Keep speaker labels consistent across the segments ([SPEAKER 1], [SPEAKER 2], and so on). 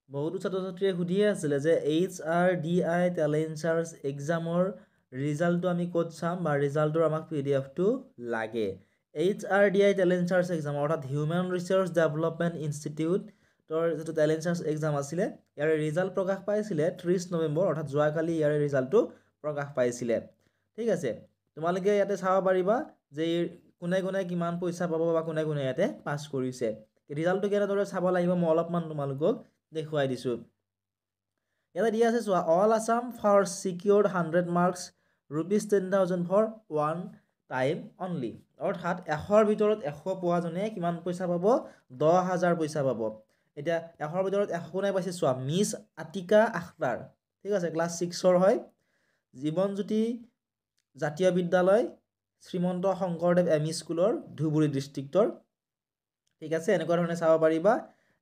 [SPEAKER 1] বহুতো ছাত্ৰ ছাত্ৰীয়ে সুধিয়ে আছিলে যে HRDI টেলেণ্ট এক্সামৰ ৰিজাল্টটো আমি ক'ত চাম বা ৰিজাল্টৰ আমাক PDF-টো লাগে। HRDI টেলেণ্ট এক্সাম অৰ্থাৎ হিউমেন ৰিচোৰ্চ ডেভেলপমেণ্ট ইনষ্টিটিউটৰ যিটো টেলেণ্ট এক্সাম আছিলে ইয়াৰ ৰিজাল্ট প্ৰকাশ পাইছিলে 30 নৱেম্বৰ অৰ্থাৎ যোৱাকালি ইয়াৰ ৰিজাল্টটো প্ৰকাশ পাইছিলে। ঠিক আছে, তোমালোকে ইয়াতে চাব পাৰিবা যে কোনে কোনে কিমান পইচা পাব বা কোনে কোনে ইয়াতে পাছ কৰিছে। ৰিজাল্টটো কেনেদৰে চাব লাগিব মই অলপমান তোমালোকক দেখুৱাই দিছোঁ। ইয়াতে দিয়া আছে চোৱা, all Assam first secured 100 marks ₹10,000 for one time only. অৰ্থাৎ 100ৰ ভিতৰত 100 পোৱাজনে কিমান পইচা পাব? 10,000 পইচা পাব। এতিয়া 100ৰ ভিতৰত 100 কোনে পাইছে চোৱা, মিছ আতিকা আখতাৰ। ঠিক আছে, ক্লাছ 6ৰ হয়, জীৱনজ্যোতি জাতীয় বিদ্যালয় শ্ৰীমন্ত শংকৰদেৱ এম ই স্কুলৰ ধুবুৰী ডিষ্ট্ৰিক্টৰ। ঠিক আছে, এনেকুৱা ধৰণে চাব পাৰিবা।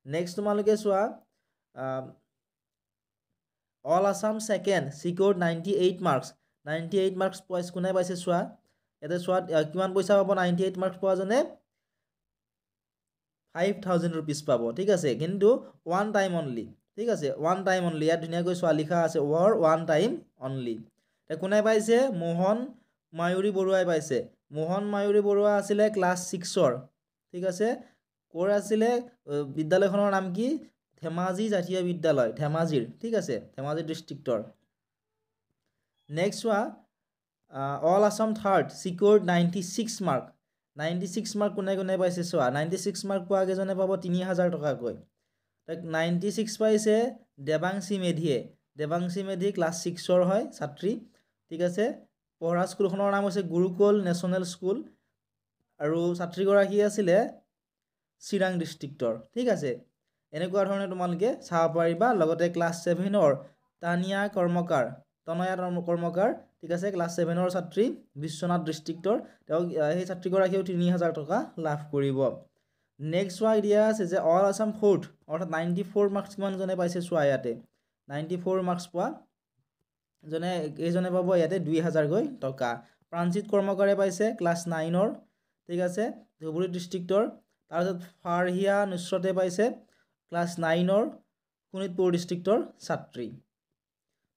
[SPEAKER 1] নেক্সট তোমালোকে চোৱা, all Assam second secured 98 marks. 98 marks কোনে পাইছে চোৱা, ইয়াতে চোৱা কিমান পইচা পাব 98 মাৰ্কছ পোৱাজনে? 5,000 rupees পাব। ঠিক আছে, কিন্তু ওৱান টাইম অনলি। ঠিক আছে, ওৱান টাইম অনলি, ইয়াত ধুনীয়াকৈ চোৱা লিখা আছে ওৱান টাইম অনলি। কোনে পাইছে? মোহন মায়ুৰী বৰুৱাই পাইছে। মোহন মায়ুৰী বৰুৱা আছিলে ক্লাছ 6ৰ। ঠিক আছে, ক'ৰ আছিলে? বিদ্যালয়খনৰ নাম কি? ধেমাজি জাতীয় বিদ্যালয়, ধেমাজিৰ। ঠিক আছে, ধেমাজি ডিষ্ট্ৰিক্টৰ। নেক্সট চোৱা, all Assam third secured 96 mark. 96 mark কোনে কোনে পাইছে চোৱা, 96 মাৰ্ক পোৱা কেইজনে পাব 3,000 টকাকৈ। 96 পাইছে দেৱাংশী মেধিয়ে। দেৱাংশী মেধি ক্লাছ 6ৰ হয় ছাত্ৰী। ঠিক আছে, পঢ়া স্কুলখনৰ নাম হৈছে গুৰুকুল নেশ্যনেল স্কুল আৰু ছাত্ৰীগৰাকী আছিলে চিৰাং ডিষ্ট্ৰিক্টৰ। ঠিক আছে, এনেকুৱা ধৰণে তোমালোকে চাব পাৰিবা। লগতে ক্লাছ 7ৰ তানিয়া কৰ্মকাৰ, তনয়া কৰ্মকাৰ। ঠিক আছে, ক্লাছ 7ৰ ছাত্ৰী, বিশ্বনাথ ডিষ্ট্ৰিক্টৰ। তেওঁ সেই ছাত্ৰীগৰাকীয়েও 3,000 টকা লাভ কৰিব। নেক্সট চোৱা দিয়া আছে যে অল আছাম ফ'ৰ্থ অৰ্থাৎ 94 মাৰ্কছ কিমানজনে পাইছে চোৱা, ইয়াতে 94 মাৰ্কছ পোৱা জনে এইজনে পাব ইয়াতে 2,000কৈ টকা। প্ৰাণজিৎ কৰ্মকাৰে পাইছে ক্লাছ 9ৰ। ঠিক আছে, ধুবুৰী ডিষ্ট্ৰিক্টৰ। তাৰপিছত ফাৰহিয়া নুছৰতে পাইছে ক্লাছ 9ৰ শোণিতপুৰ ডিষ্ট্ৰিক্টৰ ছাত্ৰী।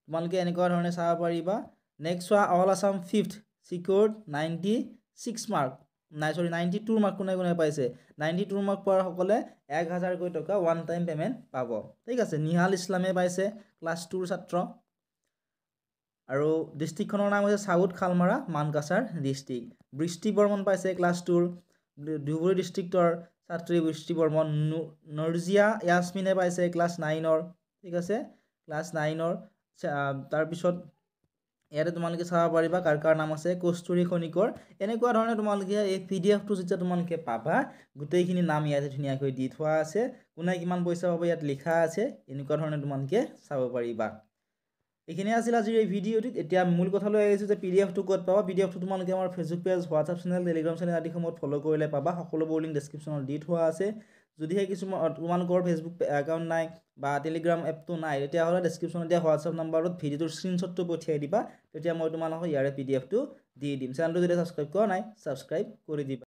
[SPEAKER 1] তোমালোকে এনেকুৱা ধৰণে চাব পাৰিবা। নেক্সট চোৱা, all Assam fifth secured 96 mark 92 mark কোনে কোনে পাইছে? 92 মাৰ্ক পোৱাসকলে 1,000কৈ টকা ওৱান টাইম পে'মেণ্ট পাব। ঠিক আছে, নিহাল ইছলামে পাইছে ক্লাছ 2ৰ ছাত্ৰ আৰু ডিষ্ট্ৰিক্টখনৰ নাম হৈছে চাউথ খালমাৰা মানকাছাৰ ডিষ্ট্ৰিক্ট। বৃষ্টি বৰ্মন পাইছে ক্লাছ 2ৰ, ধুবুৰী ডিষ্ট্ৰিক্টৰ ছাত্ৰী বৃষ্টি বৰ্মন। নৰ্জিয়া য়াছমিনে পাইছে ক্লাছ 9ৰ। ঠিক আছে, ক্লাছ 9ৰ। তাৰপিছত ইয়াতে তোমালোকে চাব পাৰিবা কাৰ কাৰ নাম আছে, কস্তুৰী খনিকৰ। এনেকুৱা ধৰণে তোমালোকে এই PDF-টো যেতিয়া তোমালোকে পাবা, গোটেইখিনি নাম ইয়াতে ধুনীয়াকৈ দি থোৱা আছে, কোনে কিমান পইচা পাব ইয়াত লিখা আছে। এনেকুৱা ধৰণে তোমালোকে চাব পাৰিবা। এইখিনি আছিল আজিৰ এই ভিডিঅ'টিত। এতিয়া মূল কথালৈ আহিছোঁ যে PDF-টো ক'ত পাবা। PDF-টো তোমালোকে আমাৰ Facebook page, WhatsApp channel, Telegram channel আদিসমূহত ফ'ল' কৰিলে পাবা। সকলোবোৰ লিংক ডেছক্ৰিপশ্যনত দি থোৱা আছে। যদিহে তোমালোকৰ ফেচবুক একাউণ্ট নাই বা টেলিগ্ৰাম এপটো নাই, তেতিয়াহ'লে ডেছক্ৰিপশ্যনত দিয়া হোৱাটছআপ নাম্বাৰত ভিডিঅ'টোৰ স্ক্ৰীনশ্বটটো পঠিয়াই দিবা, তেতিয়া মই তোমালোকক ইয়াৰে PDF-টো দি দিম। চেনেলটো যদি ছাবস্ক্ৰাইব কৰা নাই, ছাবস্ক্ৰাইব কৰি দিবা।